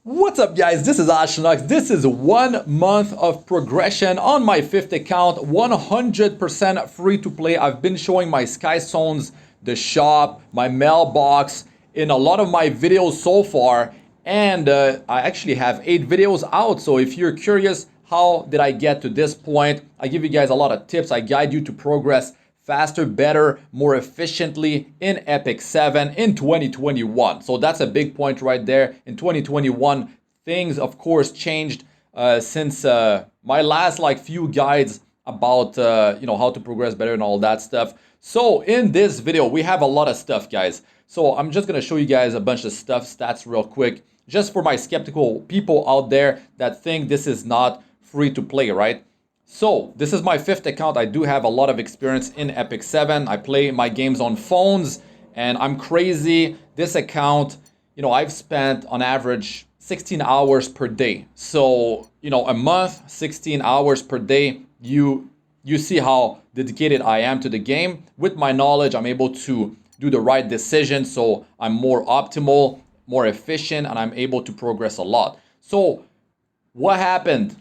What's up guys, this is Astranox. This is 1 month of progression on my 5th account, 100% free to play. I've been showing my sky zones, the shop, my mailbox in a lot of my videos so far, and I actually have 8 videos out. So if you're curious how did I get to this point, I give you guys a lot of tips. I guide you to progress faster, better, more efficiently in Epic 7 in 2021. So that's a big point right there. In 2021, things of course changed since my last few guides about how to progress better and all that stuff. So in this video, we have a lot of stuff, guys. So I'm just gonna show you guys a bunch of stuff, stats real quick, just for my skeptical people out there that think this is not free to play, right? So this is my 5th account. I do have a lot of experience in Epic 7. I play my games on phones and I'm crazy. This account, I've spent on average 16 hours per day. So, a month, 16 hours per day. You see how dedicated I am to the game. With my knowledge, I'm able to do the right decision. So I'm more optimal, more efficient, and I'm able to progress a lot. So what happened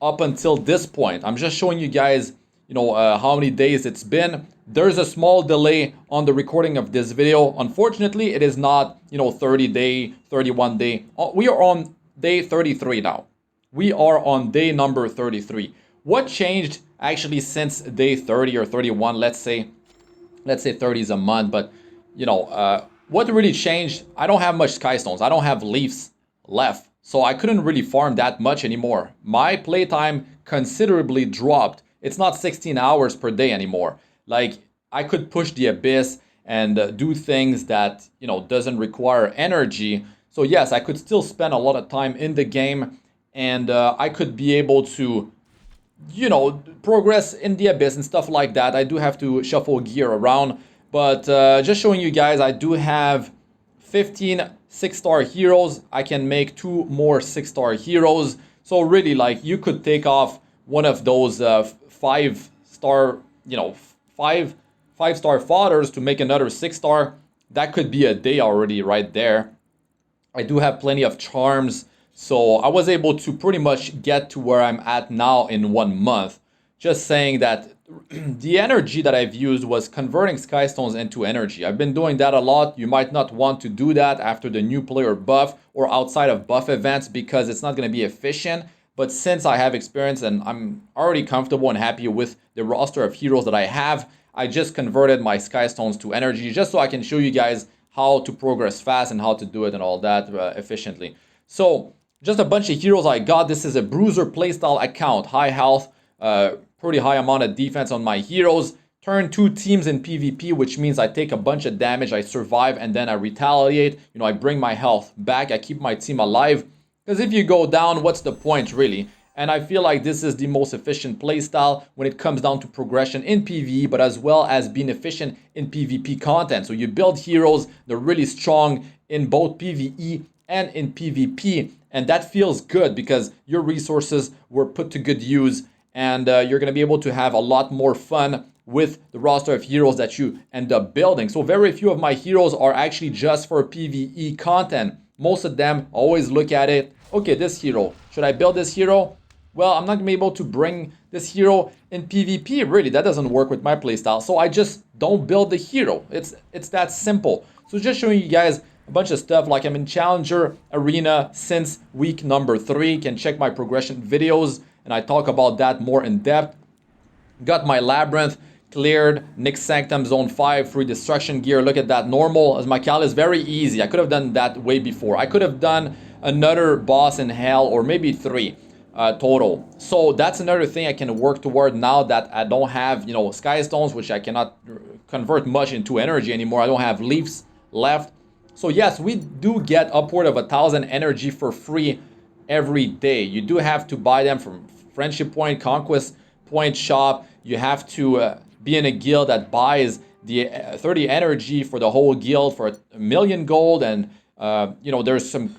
up until this point? I'm just showing you guys how many days it's been. There's a small delay on the recording of this video. Unfortunately, it is not 30 day, 31 day. We are on day 33 now. We are on day number 33. What changed actually since day 30 or 31? Let's say 30 is a month, but what really changed? I don't have much sky stones. I don't have leaves left. So I couldn't really farm that much anymore. My playtime considerably dropped. It's not 16 hours per day anymore. I could push the abyss and do things that, doesn't require energy. So yes, I could still spend a lot of time in the game and I could be able to, progress in the abyss and stuff like that. I do have to shuffle gear around, but just showing you guys, I do have 15 6-star heroes. I can make 2 more 6-star heroes. So really, you could take off one of those 5-star, 5-star fodders to make another 6-star. That could be a day already right there. I do have plenty of charms, so I was able to pretty much get to where I'm at now in 1 month. Just saying that the energy that I've used was converting sky stones into energy. I've been doing that a lot. You might not want to do that after the new player buff or outside of buff events because it's not going to be efficient. But since I have experience and I'm already comfortable and happy with the roster of heroes that I have, I just converted my sky stones to energy just so I can show you guys how to progress fast and how to do it and all that efficiently. So just a bunch of heroes I got. This is a bruiser playstyle account, high health, pretty high amount of defense on my heroes. Turn 2 teams in PvP, which means I take a bunch of damage, I survive, and then I retaliate. I bring my health back, I keep my team alive. Because if you go down, what's the point really? And I feel like this is the most efficient playstyle when it comes down to progression in PvE, but as well as being efficient in PvP content. So you build heroes, they're really strong in both PvE and in PvP. And that feels good because your resources were put to good use. And you're going to be able to have a lot more fun with the roster of heroes that you end up building. So very few of my heroes are actually just for PvE content. Most of them, always look at it. Okay, this hero. Should I build this hero? Well, I'm not going to be able to bring this hero in PvP. Really, that doesn't work with my playstyle. So I just don't build the hero. It's that simple. So just showing you guys a bunch of stuff. I'm in Challenger Arena since week number 3. You can check my progression videos. And I talk about that more in depth. Got my Labyrinth cleared, Nyx Sanctum Zone 5, free destruction gear. Look at that, normal as my Cal is very easy. I could have done that way before. I could have done another boss in hell or maybe 3 total. So that's another thing I can work toward now that I don't have, sky stones, which I cannot convert much into energy anymore. I don't have leaves left. So yes, we do get upward of 1,000 energy for free every day. You do have to buy them from Friendship Point, Conquest Point shop. You have to be in a guild that buys the 30 energy for the whole guild for 1,000,000 gold, and there's some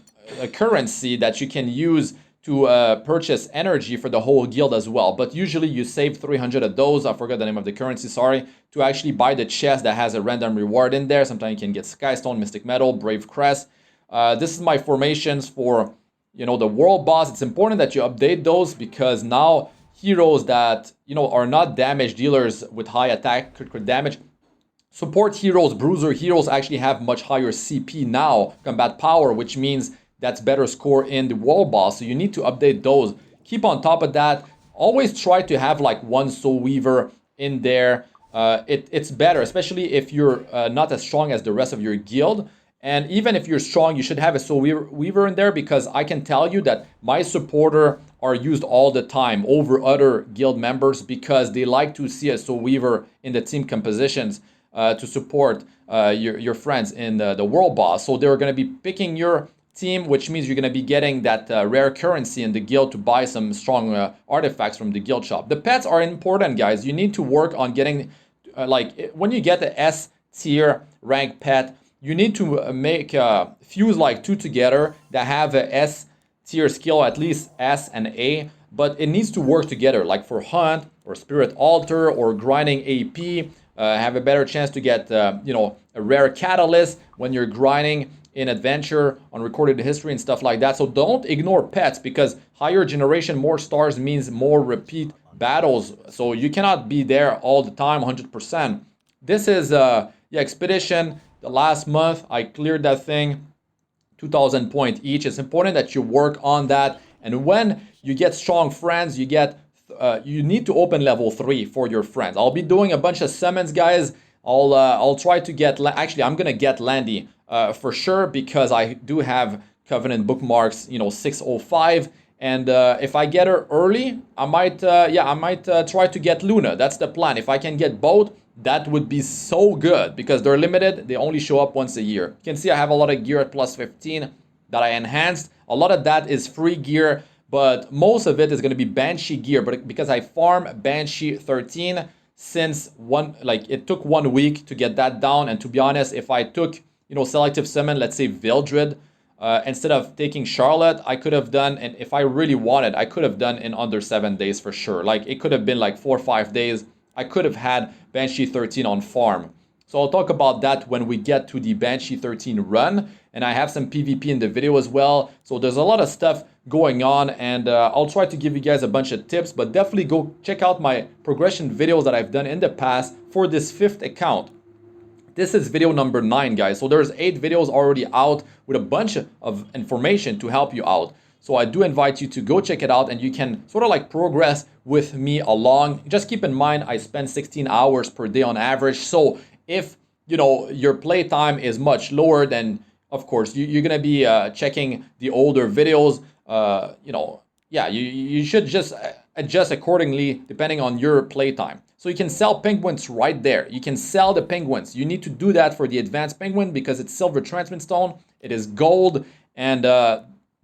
currency that you can use to purchase energy for the whole guild as well. But usually you save 300 of those, I forgot the name of the currency, sorry, to actually buy the chest that has a random reward in there. Sometimes you can get Skystone, Mystic Metal, Brave Crest. This is my formations for you know, the world boss, it's important that you update those, because now heroes that, you know, are not damage dealers with high attack critical damage, support heroes, bruiser heroes actually have much higher CP now, combat power, which means that's better score in the world boss. So you need to update those. Keep on top of that. Always try to have like one Soul Weaver in there. It's better, especially if you're not as strong as the rest of your guild. And even if you're strong, you should have a Soul Weaver in there, because I can tell you that my supporter are used all the time over other guild members, because they like to see a Soul Weaver in the team compositions to support your friends in the world boss. So they're going to be picking your team, which means you're going to be getting that rare currency in the guild to buy some strong artifacts from the guild shop. The pets are important, guys. You need to work on getting, like, when you get the S tier rank pet, you need to make fuse like two together that have a S tier skill, at least S and A, but it needs to work together, like for hunt or spirit altar or grinding AP. Have a better chance to get you know, a rare catalyst when you're grinding in adventure on recorded history and stuff like that. So don't ignore pets, because higher generation, more stars means more repeat battles. So you cannot be there all the time 100%. This is yeah, expedition. The last month I cleared that thing, 2,000 points each. It's important that you work on that, and when you get strong friends, you get you need to open level 3 for your friends. I'll be doing a bunch of summons, guys. I'll try to get, actually I'm gonna get Landy for sure, because I do have Covenant Bookmarks, you know, 605, and if I get her early, I might yeah, I might try to get Luna. That's the plan. If I can get both, that would be so good, because they're limited. They only show up once a year. You can see I have a lot of gear at plus 15 that I enhanced. A lot of that is free gear, but most of it is going to be Banshee gear. But because I farm Banshee 13 since it took 1 week to get that down. And to be honest, if I took, you know, selective summon, let's say Vildred, instead of taking Charlotte, I could have done, and if I really wanted, I could have done in under 7 days for sure. Like, it could have been like 4 or 5 days. I could have had Banshee 13 on farm. So I'll talk about that when we get to the Banshee 13 run. And I have some PvP in the video as well. So there's a lot of stuff going on, and I'll try to give you guys a bunch of tips. But definitely go check out my progression videos that I've done in the past for this 5th account. This is video number 9, guys. So there's 8 videos already out with a bunch of information to help you out. So I do invite you to go check it out, and you can sort of like progress with me along. Just keep in mind, I spend 16 hours per day on average. So if, you know, your playtime is much lower, then of course you're gonna be checking the older videos. You know, yeah, you should just adjust accordingly depending on your playtime. So you can sell penguins right there. You can sell the penguins. You need to do that for the advanced penguin, because it's silver transmit stone. It is gold, and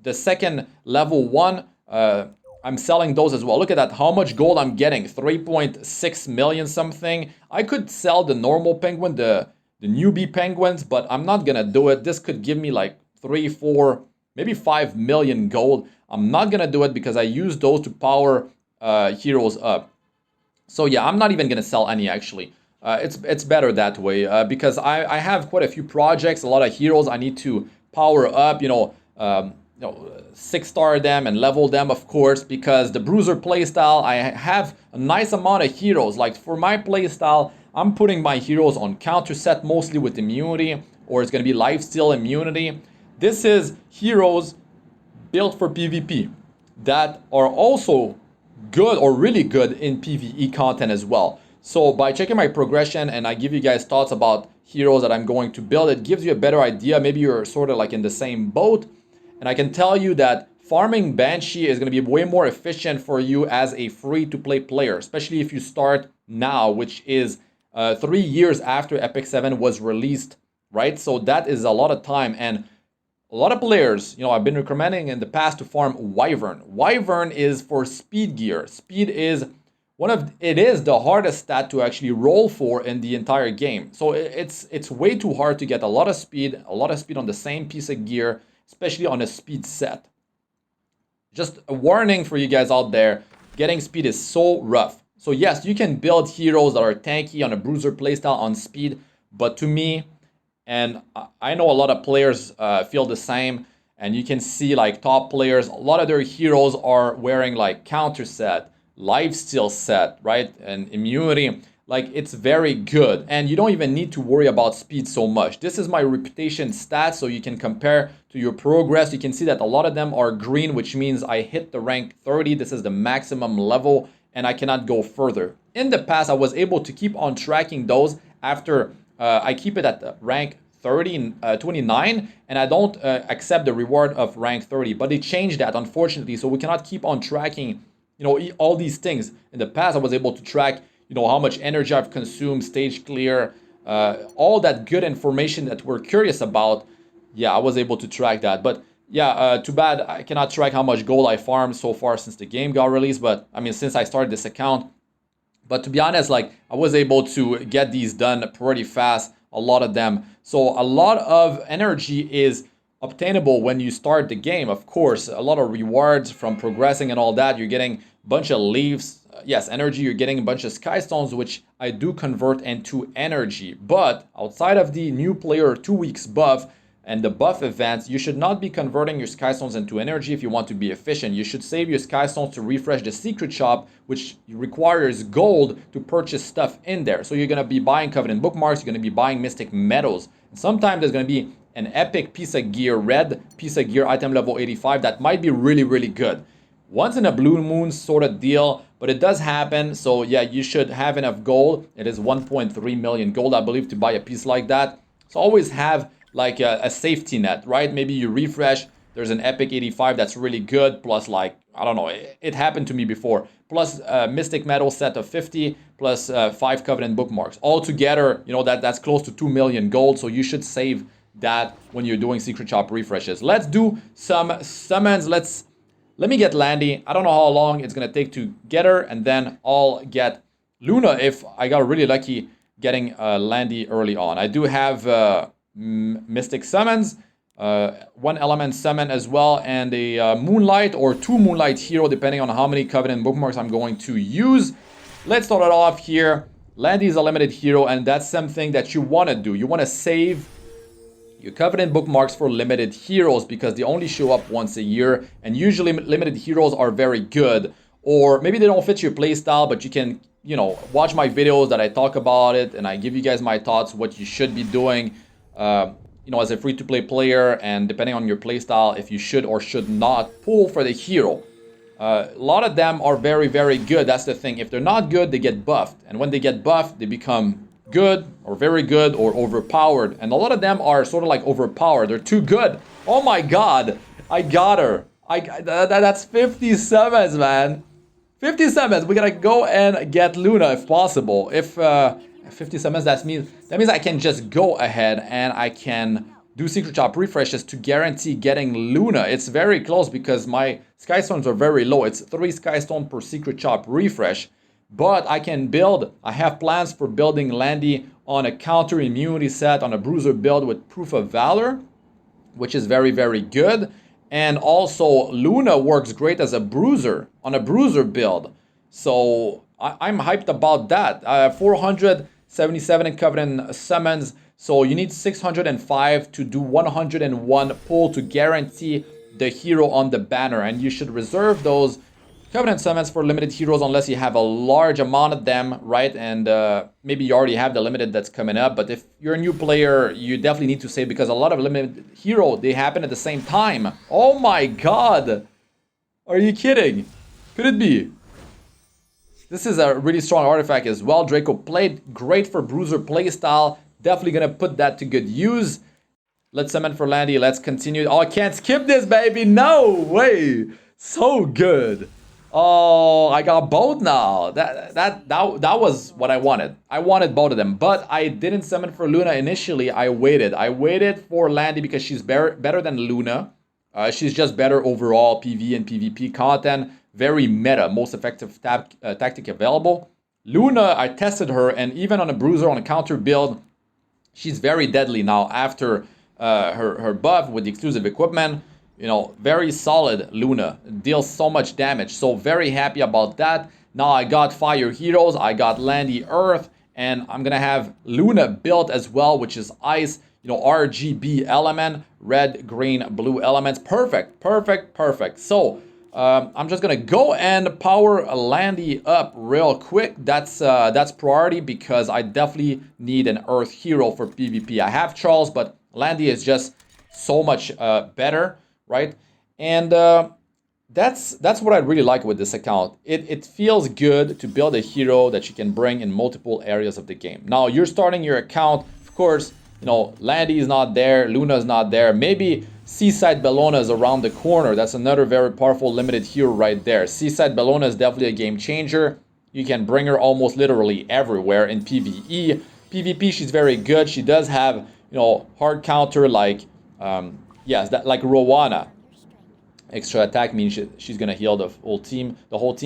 the second level 1, I'm selling those as well. Look at that, how much gold I'm getting, 3.6 million something. I could sell the normal penguin, the newbie penguins, but I'm not gonna do it. This could give me like 3, 4, maybe 5 million gold. I'm not gonna do it, because I use those to power heroes up. So yeah, I'm not even gonna sell any actually. It's better that way, because I have quite a few projects, a lot of heroes I need to power up, you know, 6-star them and level them, of course, because the bruiser playstyle, I have a nice amount of heroes. Like for my playstyle, I'm putting my heroes on counter set mostly with immunity, or it's going to be lifesteal immunity. This is heroes built for PvP that are also good or really good in PvE content as well. So by checking my progression, and I give you guys thoughts about heroes that I'm going to build, it gives you a better idea. Maybe you're sort of like in the same boat. And I can tell you that farming Banshee is going to be way more efficient for you as a free-to-play player, especially if you start now, which is 3 years after Epic 7 was released, right? So that is a lot of time, and a lot of players, you know, I've been recommending in the past to farm Wyvern. Wyvern is for speed gear. Speed is it is the hardest stat to actually roll for in the entire game. So it's way too hard to get a lot of speed on the same piece of gear, especially on a speed set. Just a warning for you guys out there, getting speed is so rough. So yes, you can build heroes that are tanky on a bruiser playstyle on speed, but to me, and I know a lot of players feel the same, And you can see like top players, a lot of their heroes are wearing like counter set, lifesteal set, right? And immunity. Like, it's very good. And you don't even need to worry about speed so much. This is my reputation stats, so you can compare to your progress. You can see that a lot of them are green, which means I hit the rank 30. This is the maximum level, and I cannot go further. In the past, I was able to keep on tracking those after I keep it at the rank 29, and I don't accept the reward of rank 30. But they changed that, unfortunately, so we cannot keep on tracking, you know, all these things. In the past, I was able to track, you know, how much energy I've consumed, stage clear, all that good information that we're curious about. Yeah, I was able to track that. But yeah, too bad I cannot track how much gold I farmed so far since the game got released. But I mean, since I started this account. But to be honest, like, I was able to get these done pretty fast, a lot of them. So a lot of energy is obtainable when you start the game. Of course, a lot of rewards from progressing and all that. You're getting a bunch of leaves. Yes, energy, you're getting a bunch of sky stones, which I do convert into energy. But outside of the new player 2 weeks buff and the buff events, you should not be converting your sky stones into energy if you want to be efficient. You should save your sky stones to refresh the secret shop, which requires gold to purchase stuff in there. So you're going to be buying Covenant Bookmarks, you're going to be buying Mystic Metals. And sometimes there's going to be an epic piece of gear, red piece of gear, item level 85, that might be really, really good. Once in a blue moon sort of deal, but it does happen. So yeah, you should have enough gold. It is 1.3 million gold, I believe, to buy a piece like that. So always have like a safety net, right? Maybe you refresh, there's an epic 85 that's really good, plus like, I don't know, it happened to me before, plus Mystic Metal set of 50, plus 5 Covenant Bookmarks. All together, you know, that's close to 2 million gold, so you should save that when you're doing secret shop refreshes. Let's do some summons. Let me get Landy. I don't know how long it's gonna take to get her, and then I'll get Luna if I got really lucky getting Landy early on. I do have Mystic Summons, 1 element summon as well, and a Moonlight or 2 Moonlight hero, depending on how many Covenant Bookmarks I'm going to use. Let's start it off here. Landy is a limited hero, and that's something that you want to do. You want to save your Covenant Bookmarks for limited heroes because they only show up once a year, and usually limited heroes are very good, or maybe they don't fit your playstyle, but you can, you know, watch my videos that I talk about it, and I give you guys my thoughts, what you should be doing. You know, as a free-to-play player, and depending on your playstyle, if you should or should not pull for the hero. A lot of them are very, very good. That's the thing. If they're not good, they get buffed. And when they get buffed, they become good or very good or overpowered. And a lot of them are sort of like overpowered. They're too good. Oh my god. I got her. That's 50 summons, man. 50 summons. We gotta go and get Luna if possible. If 50 summons, that means I can just go ahead and I can do secret shop refreshes to guarantee getting Luna. It's very close because my sky stones are very low. It's 3 sky stone per secret shop refresh, but I can build. I have plans for building Landy on a counter immunity set on a bruiser build with proof of valor, which is very, very good. And also Luna works great as a bruiser on a bruiser build. So I'm hyped about that. 477 in Covenant summons. So you need 605 to do 101 pull to guarantee the hero on the banner. And you should reserve those Covenant summons for limited heroes unless you have a large amount of them, right? And maybe you already have the limited that's coming up. But if you're a new player, you definitely need to save because a lot of limited hero, they happen at the same time. Oh my god! Are you kidding? Could it be? This is a really strong artifact as well. Draco played great for bruiser playstyle. Definitely gonna put that to good use. Let's summon for Landy. Let's continue. Oh, I can't skip this, baby. No way. So good. Oh, I got both now. That was what I wanted. I wanted both of them, but I didn't summon for Luna initially. I waited for Landy because she's better than Luna. She's just better overall PV and PvP content. Very meta, most effective tactic available. Luna, I tested her, and even on a bruiser on a counter build, she's very deadly now after her buff with the exclusive equipment. You know, very solid Luna. Deals so much damage. So very happy about that. Now I got fire heroes. I got Landy Earth. And I'm going to have Luna built as well, which is ice. you know, RGB element, red, green, blue elements. Perfect, perfect, perfect. So I'm just gonna go and power Landy up real quick. That's priority because I definitely need an Earth hero for PvP. I have Charles, but Landy is just so much better, right? And that's what I really like with this account. It feels good to build a hero that you can bring in multiple areas of the game. Now you're starting your account, of course, you know, Landy is not there, Luna is not there. Maybe Seaside Bellona is around the corner. That's another very powerful limited hero right there. Seaside Bellona is definitely a game changer. You can bring her almost literally everywhere in PvE. PvP, she's very good. She does have, you know, hard counter like, yes, that like Rowana. Extra attack means she's gonna heal the whole team,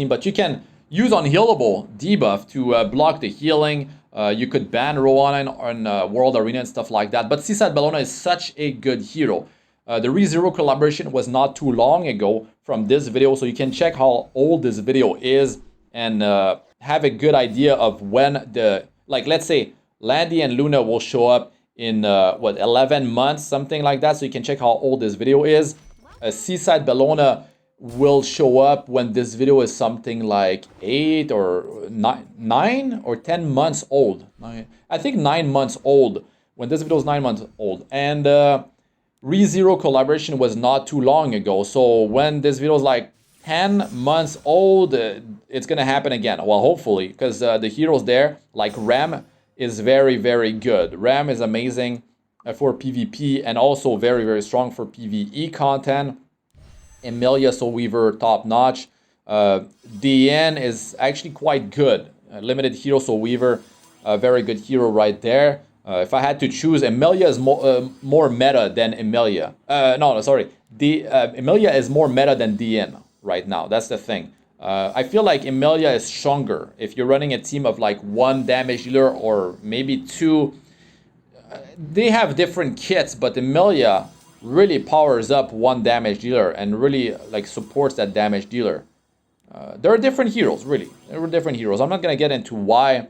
But you can use unhealable debuff to block the healing. You could ban Rowana on World Arena and stuff like that. But Seaside Bellona is such a good hero. The ReZero collaboration was not too long ago from this video, so you can check how old this video is and have a good idea of when the, like, let's say Landy and Luna will show up in what, 11 months, something like that. So you can check how old this video is. Seaside Bellona will show up when this video is something like 8 or 9 or 10 months old. I think 9 months old, when this video is 9 months old. And ReZero collaboration was not too long ago. So when this video is like 10 months old, it's gonna happen again. Well, hopefully, because the heroes there, like Ram, is very, very good. Ram is amazing for PvP and also very, very strong for PvE content. Emilia Soul Weaver, top notch. DN is actually quite good. Limited hero Soul Weaver, a very good hero right there. If I had to choose, Emilia is more meta than Emilia. No, sorry. Emilia is more meta than DN right now. That's the thing. I feel like Emilia is stronger. If you're running a team of like 1 damage dealer or maybe 2, they have different kits, but Emilia really powers up 1 damage dealer and really like supports that damage dealer. There are different heroes, really. There are different heroes. I'm not gonna get into why,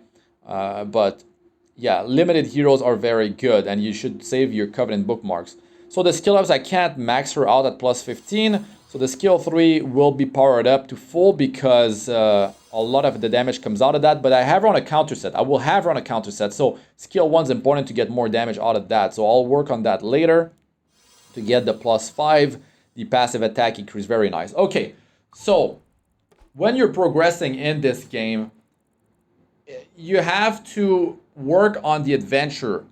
but yeah, limited heroes are very good, and you should save your Covenant bookmarks. So the skill ups, I can't max her out at plus 15. So the skill 3 will be powered up to full because a lot of the damage comes out of that. But I have her on a counter set. I will have her on a counter set. So skill 1 is important to get more damage out of that. So I'll work on that later to get the plus 5. The passive attack increase, very nice. Okay, so when you're progressing in this game, you have to work on the adventure.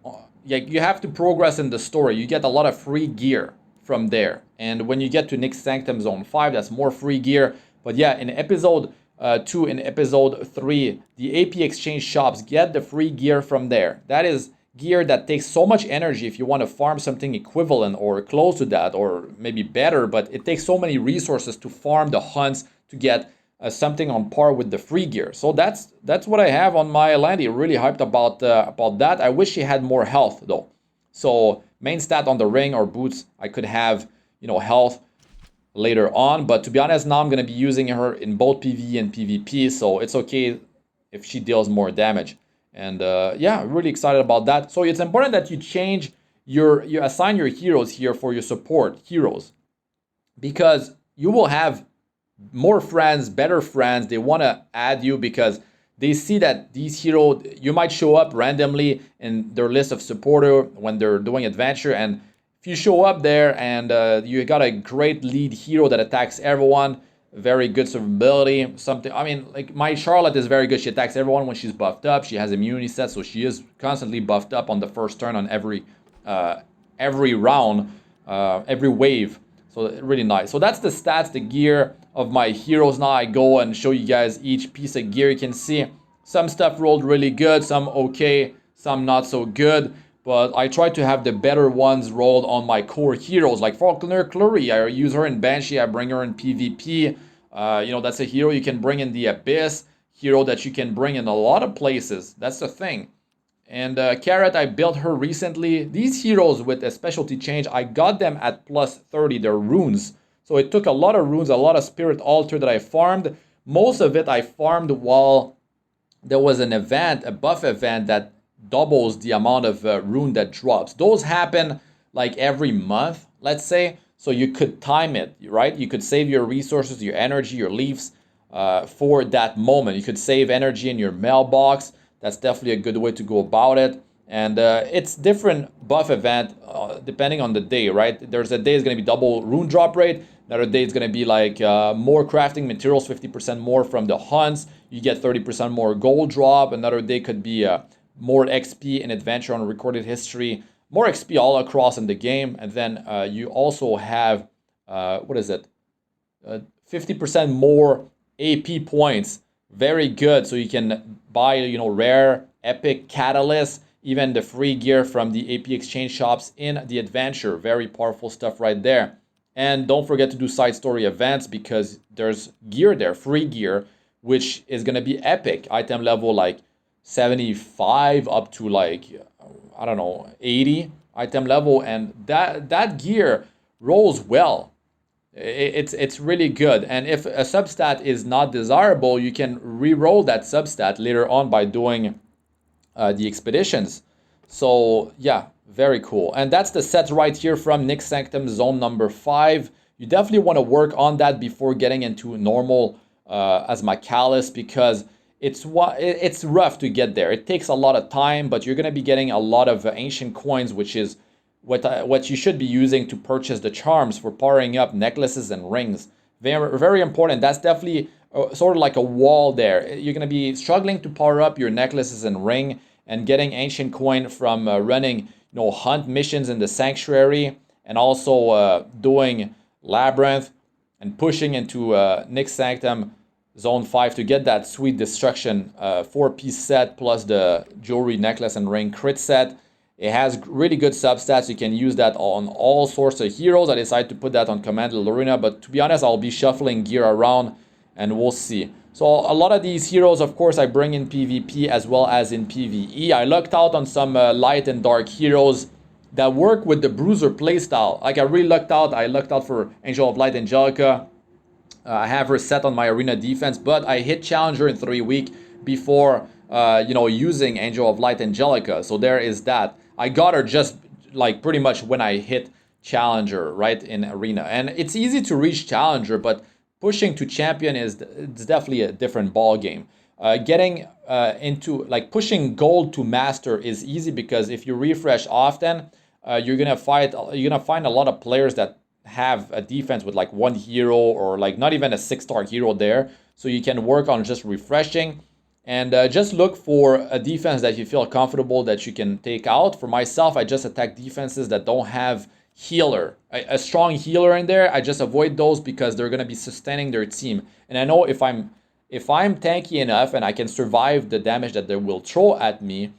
You have to progress in the story. You get a lot of free gear from there. And when you get to Nyx Sanctum Zone 5, that's more free gear. But yeah, in episode 2 and episode 3, the AP exchange shops, get the free gear from there. That is gear that takes so much energy if you want to farm something equivalent or close to that, or maybe better, but it takes so many resources to farm the hunts to get something on par with the free gear. So that's what I have on my Landy. Really hyped about that. I wish she had more health though. So main stat on the ring or boots, I could have, you know, health later on. But to be honest, now I'm going to be using her in both PvE and PvP. So it's okay if she deals more damage. And yeah, really excited about that. So it's important that you change you assign your heroes here for your support heroes, because you will have more friends, better friends. They want to add you because they see that these heroes, you might show up randomly in their list of supporter when they're doing adventure, and if you show up there and you got a great lead hero that attacks everyone, very good survivability, something, I mean, like my Charlotte is very good. She attacks everyone when she's buffed up. She has immunity set, so she is constantly buffed up on the first turn on every round, every wave. So really nice. So that's the stats, the gear of my heroes. Now I go and show you guys each piece of gear. You can see some stuff rolled really good, some okay, some not so good. But I try to have the better ones rolled on my core heroes. Like Falconer Clury, I use her in Banshee, I bring her in PvP. You know, that's a hero you can bring in the Abyss. Hero that you can bring in a lot of places. That's the thing. And Carrot, I built her recently. These heroes with a specialty change, I got them at plus 30. They're runes. So it took a lot of runes, a lot of Spirit Altar that I farmed. Most of it I farmed while there was an event, a buff event that doubles the amount of rune that drops. Those happen like every month, let's say. So you could time it, right? You could save your resources, your energy, your leaves for that moment. You could save energy in your mailbox. That's definitely a good way to go about it. And it's different buff event depending on the day, right? There's a day it's going to be double rune drop rate. Another day it's going to be like more crafting materials, 50% more from the hunts. You get 30% more gold drop. Another day could be more XP in adventure on recorded history. More XP all across in the game. And then you also have, what is it? 50% more AP points. Very good. So you can buy, you know, rare, epic, catalyst, even the free gear from the AP exchange shops in the adventure. Very powerful stuff right there. And don't forget to do side story events because there's gear there, free gear, which is going to be epic. Item level like 75 up to like, I don't know, 80 item level. And that gear rolls well. It's really good. And if a substat is not desirable, you can re-roll that substat later on by doing the expeditions. So yeah, very cool. And that's the set right here from Nyx Sanctum Zone number 5. You definitely want to work on that before getting into normal as Macalus, because it's rough to get there. It takes a lot of time, but you're going to be getting a lot of ancient coins, which is what you should be using to purchase the charms for powering up necklaces and rings. Very, very important. That's definitely sort of like a wall there. You're going to be struggling to power up your necklaces and ring, and getting ancient coin from running, you know, hunt missions in the sanctuary, and also doing labyrinth and pushing into Nyx Sanctum Zone 5 to get that sweet destruction 4-piece set plus the jewelry, necklace, and ring crit set. It has really good substats. You can use that on all sorts of heroes. I decided to put that on Commanded Arena, but to be honest, I'll be shuffling gear around and we'll see. So a lot of these heroes, of course, I bring in PvP as well as in PvE. I lucked out on some light and dark heroes that work with the Bruiser playstyle. Like I really lucked out. I lucked out for Angel of Light Angelica. I have her set on my arena defense, but I hit Challenger in 3 weeks before you know, using Angel of Light Angelica. So there is that. I got her just like pretty much when I hit Challenger, right, in arena. And it's easy to reach Challenger, but pushing to champion it's definitely a different ball game. Getting into like pushing gold to master is easy because if you refresh often, you're gonna find a lot of players that have a defense with like one hero or like not even a 6-star hero there. So you can work on just refreshing and just look for a defense that you feel comfortable that you can take out. For myself, I just attack defenses that don't have healer, a strong healer in there. I just avoid those because they're going to be sustaining their team. And I know if I'm tanky enough and I can survive the damage that they will throw at me,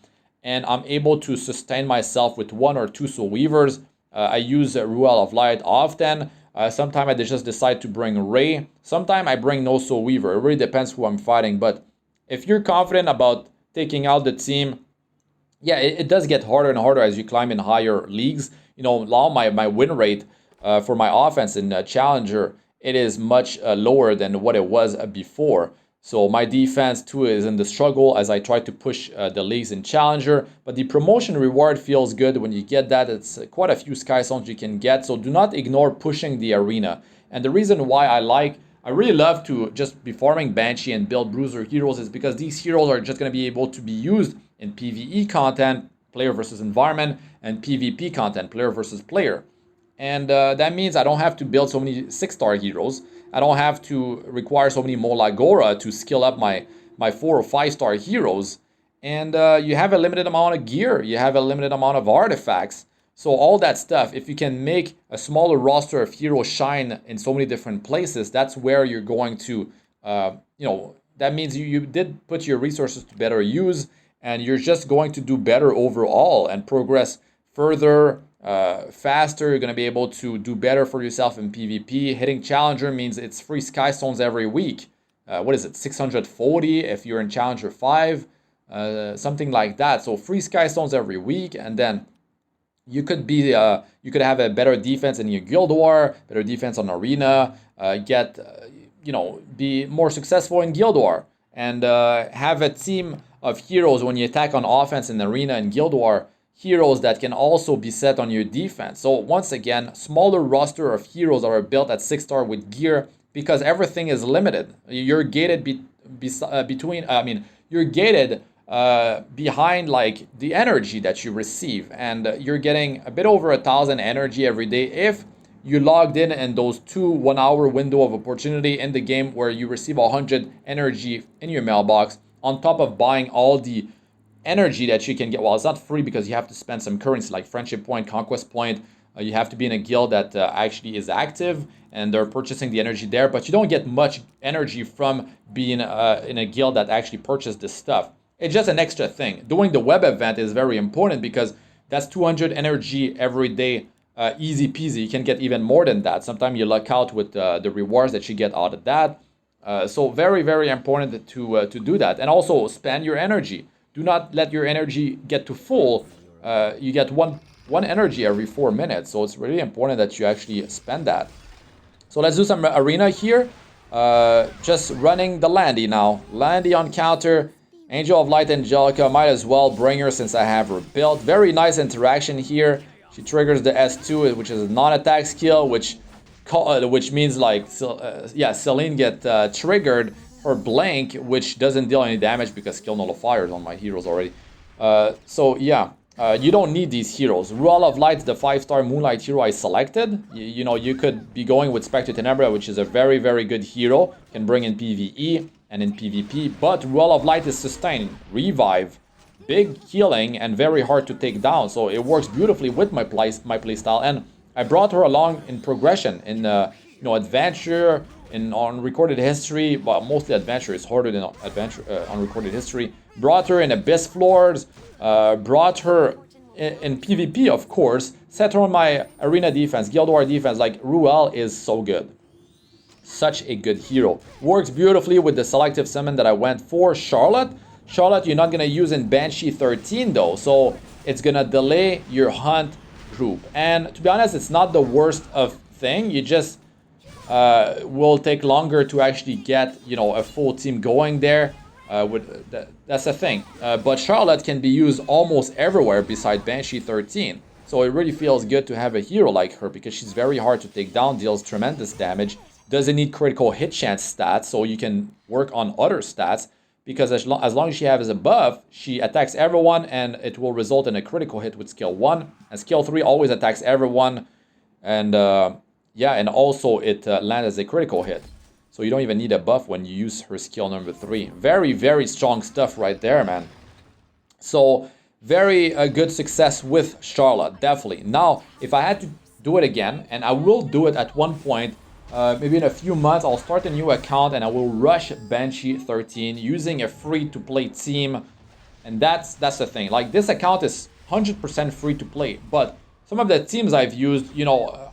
and I'm able to sustain myself with 1 or 2 Soul Weavers, I use Ruel of Light often. Sometimes I just decide to bring Ray. Sometimes I bring no Soul Weaver. It really depends who I'm fighting. But if you're confident about taking out the team, yeah, it does get harder and harder as you climb in higher leagues. You know, now my win rate for my offense in Challenger, it is much lower than what it was before. So my defense too is in the struggle as I try to push the leagues in Challenger. But the promotion reward feels good when you get that. It's quite a few Sky Stones you can get. So do not ignore pushing the arena. And the reason why I really love to just be farming Banshee and build Bruiser heroes is because these heroes are just going to be able to be used in PvE content, player versus environment, and PvP content, player versus player. And that means I don't have to build so many 6-star heroes. I don't have to require so many MolaGora to skill up my 4 or 5-star heroes. And you have a limited amount of gear. You have a limited amount of artifacts. So all that stuff, if you can make a smaller roster of heroes shine in so many different places, that's where you're going to, you know, that means you did put your resources to better use, and you're just going to do better overall and progress further, faster. You're going to be able to do better for yourself in PvP. Hitting Challenger means it's free Sky Stones every week. What is it, 640 if you're in Challenger 5, something like that. So free Sky Stones every week, and then you could be you could have a better defense in your Guild War, better defense on Arena, you know, be more successful in Guild War, and have a team of heroes when you attack on offense in Arena and Guild War, heroes that can also be set on your defense. So once again, smaller roster of heroes that are built at 6-star with gear because everything is limited. You're gated you're gated behind like the energy that you receive, and you're getting a bit over 1,000 energy every day if you logged in those 2 1-hour window of opportunity in the game where you receive 100 energy in your mailbox on top of buying all the energy that you can get. Well, it's not free because you have to spend some currency like friendship point, conquest point. You have to be in a guild that actually is active and they're purchasing the energy there, but you don't get much energy from being in a guild that actually purchased this stuff. It's just an extra thing. Doing the web event is very important because that's 200 energy every day. Easy peasy. You can get even more than that. Sometimes you luck out with the rewards that you get out of that. So very, very important to do that. And also spend your energy. Do not let your energy get to full. You get one energy every 4 minutes. So it's really important that you actually spend that. So let's do some arena here. Just running the Landy now. Landy on counter. Angel of Light Angelica. Might as well bring her since I have her built. Very nice interaction here. She triggers the S2, which is a non-attack skill, which means like, Celine get triggered for blank, which doesn't deal any damage because skill nullifiers on my heroes already. So yeah, you don't need these heroes. Ruel of Light, the 5-star Moonlight hero I selected. You could be going with Spectre Tenebra, which is a very, very good hero. Can bring in PvE and in PvP, but Ruel of Light is sustained, revive, big healing, and very hard to take down. So it works beautifully with my playstyle, and I brought her along in progression, in adventure, on recorded history. Well, mostly adventure is harder than adventure on recorded history. Brought her in Abyss Floors, brought her in PvP, of course. Set her on my arena defense, Guild War defense. Like, Ruel is so good. Such a good hero. Works beautifully with the selective summon that I went for. Charlotte, you're not going to use in Banshee 13 though, so it's going to delay your hunt group. And to be honest, it's not the worst of thing. You just will take longer to actually get, a full team going there. That's the thing. But Charlotte can be used almost everywhere beside Banshee 13. So it really feels good to have a hero like her because she's very hard to take down, deals tremendous damage, doesn't need critical hit chance stats, so you can work on other stats. Because as long as she has a buff, she attacks everyone and it will result in a critical hit with skill 1. And skill 3 always attacks everyone. And and also it lands as a critical hit. So you don't even need a buff when you use her skill number 3. Very, very strong stuff right there, man. So very good success with Charlotte, definitely. Now, if I had to do it again, and I will do it at one point, maybe in a few months, I'll start a new account and I will rush Banshee 13 using a free-to-play team. And that's the thing. Like, this account is 100% free-to-play, but some of the teams I've used,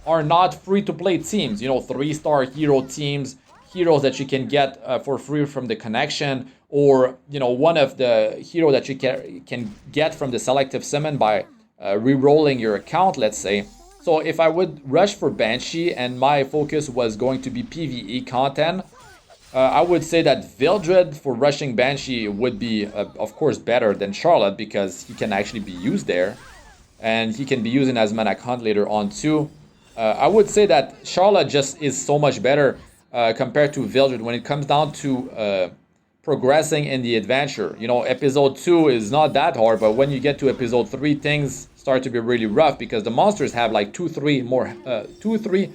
are not free-to-play teams. 3-star hero teams, heroes that you can get for free from the connection, or one of the hero that you can get from the selective summon by re-rolling your account, let's say. So if I would rush for Banshee and my focus was going to be PvE content, I would say that Vildred for rushing Banshee would be, of course, better than Charlotte because he can actually be used there. And he can be used in Asmanic Hunt later on too. I would say that Charlotte just is so much better compared to Vildred when it comes down to progressing in the adventure. Episode 2 is not that hard, but when you get to episode 3, things start to be really rough because the monsters have like 2-3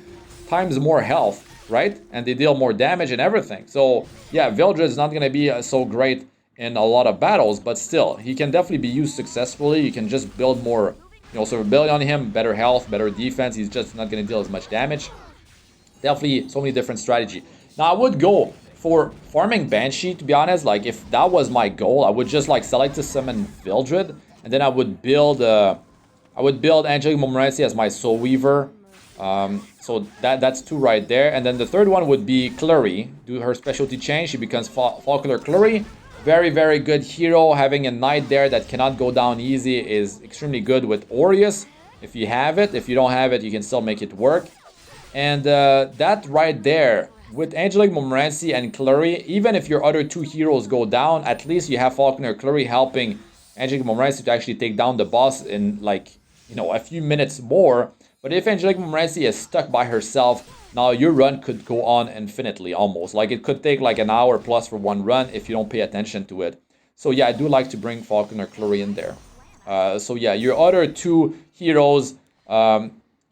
times more health, right? And they deal more damage and everything. So yeah, Vildred is not going to be so great in a lot of battles, but still, he can definitely be used successfully. You can just build more, survivability on him, better health, better defense. He's just not going to deal as much damage. Definitely so many different strategy. Now I would go for farming Banshee, to be honest. Like, if that was my goal, I would just like select to summon Vildred, and then I would build Angelic Montmorency as my Soul Weaver. So that's 2 right there. And then the third one would be Clary. Do her specialty change. She becomes Falconer Clary. Very, very good hero. Having a knight there that cannot go down easy is extremely good with Aureus. If you have it. If you don't have it, you can still make it work. And that right there with Angelic Montmorency and Clary, even if your other two heroes go down, at least you have Falconer Clary helping Angelic Montmorency to actually take down the boss in like, you know, a few minutes more. But if Angelic Montmorency is stuck by herself, now your run could go on infinitely almost. Like it could take like an hour plus for one run if you don't pay attention to it. So yeah, I do like to bring Falconer Clary in there. So yeah, your other two heroes,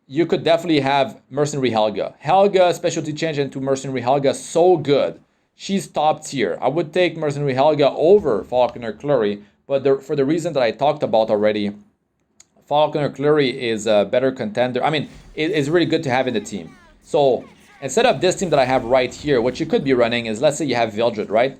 you could definitely have Mercenary Helga. Helga, specialty change into Mercenary Helga, so good. She's top tier. I would take Mercenary Helga over Falconer Clary, but for the reason that I talked about already, Falconer Clary is a better contender. I mean, it's really good to have in the team. So instead of this team that I have right here, what you could be running is, let's say you have Vildred, right?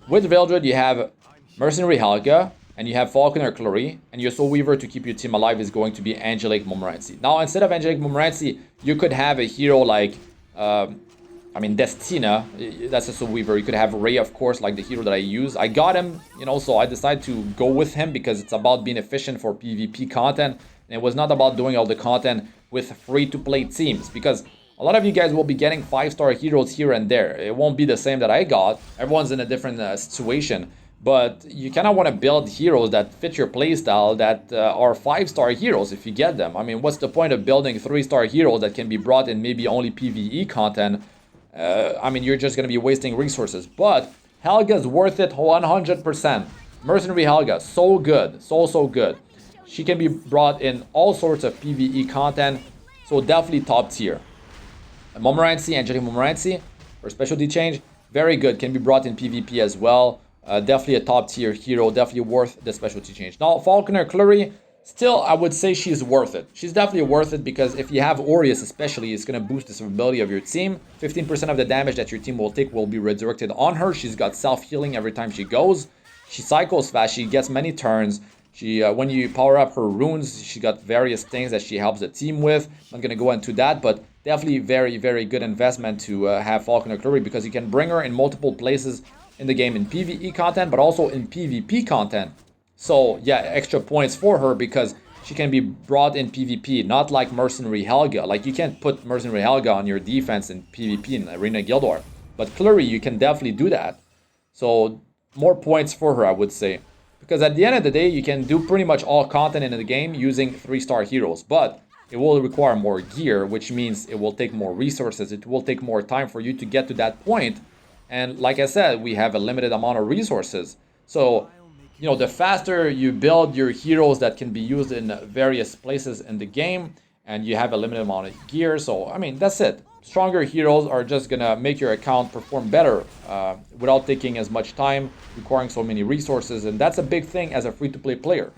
With Vildred, you have Mercenary Helga, and you have Falconer Clary, and your Soul Weaver to keep your team alive is going to be Angelic Montmorency. Now, instead of Angelic Montmorency, you could have a hero like, I mean, Destina. That's a Soul Weaver. You could have Ray, of course, like the hero that I use. I got him, you know, so I decided to go with him because it's about being efficient for PvP content, and it was not about doing all the content with free-to-play teams, because a lot of you guys will be getting 5-star heroes here and there. It won't be the same that I got. Everyone's in a different situation. But you kind of want to build heroes that fit your playstyle, that are 5-star heroes if you get them. I mean, what's the point of building 3-star heroes that can be brought in maybe only PvE content? I mean, you're just going to be wasting resources. But Helga's worth it 100%. Mercenary Helga, so good. So good. She can be brought in all sorts of PvE content. So definitely top tier. Montmorency, Angelic Montmorency, for specialty change, very good. Can be brought in PvP as well. Definitely a top tier hero, definitely worth the specialty change. Now, Falconer Clary, still, I would say she's worth it. She's definitely worth it because if you have Aureus especially, it's going to boost the survivability of your team. 15% of the damage that your team will take will be redirected on her. She's got self-healing every time she goes. She cycles fast, she gets many turns. She, when you power up her runes, she got various things that she helps the team with. I'm not going to go into that, but definitely very good investment to have Falconer Clary because you can bring her in multiple places in the game in PvE content, but also in PvP content. So yeah, extra points for her because she can be brought in PvP, not like Mercenary Helga. Like you can't put Mercenary Helga on your defense in PvP in Arena Guild War. But Clary, you can definitely do that. So more points for her, I would say. Because at the end of the day, you can do pretty much all content in the game using 3-star heroes. But it will require more gear, which means it will take more resources. It will take more time for you to get to that point. And like I said, we have a limited amount of resources. So, you know, the faster you build your heroes that can be used in various places in the game, and you have a limited amount of gear. So, I mean, that's it. Stronger heroes are just going to make your account perform better without taking as much time, requiring so many resources. And that's a big thing as a free-to-play player.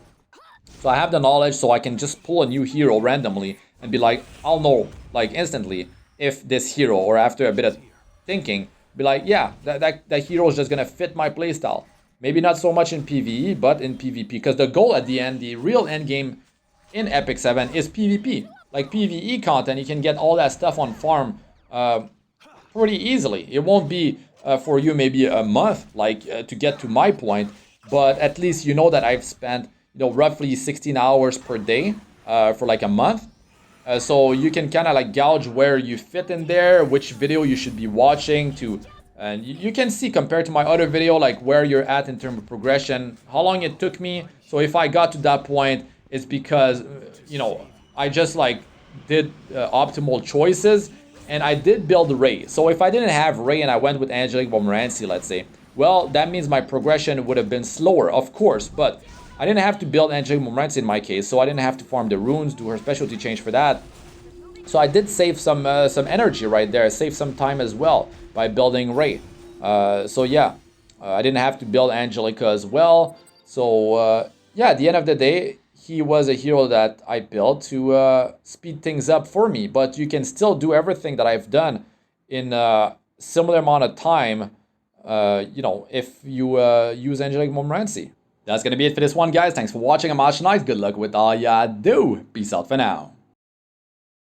So I have the knowledge, so I can just pull a new hero randomly and be like, I'll know, like, instantly if this hero, or after a bit of thinking, be like, yeah, that hero is just going to fit my playstyle. Maybe not so much in PvE, but in PvP. Because the goal at the end, the real end game in Epic 7 is PvP. Like PvE content, you can get all that stuff on farm pretty easily. It won't be for you maybe a month, like to get to my point. But at least you know that I've spent, you know, roughly 16 hours per day for like a month. So you can kind of like gauge where you fit in there, which video you should be watching to, and you can see compared to my other video, like where you're at in terms of progression, how long it took me. So if I got to that point, it's because, you know, I just like did optimal choices and I did build Ray. So if I didn't have Ray and I went with Angelic Montmorency, let's say, well, that means my progression would have been slower, of course, but I didn't have to build Angelic Montmorency in my case, so I didn't have to farm the runes, do her specialty change for that. So I did save some energy right there, save some time as well by building Ray. So yeah, I didn't have to build Angelica as well. So yeah, at the end of the day, he was a hero that I built to speed things up for me. But you can still do everything that I've done in a similar amount of time, you know, if you use Angelic Montmorency. That's going to be it for this one, guys. Thanks for watching. I'm Astranox. Good luck with all ya do. Peace out for now.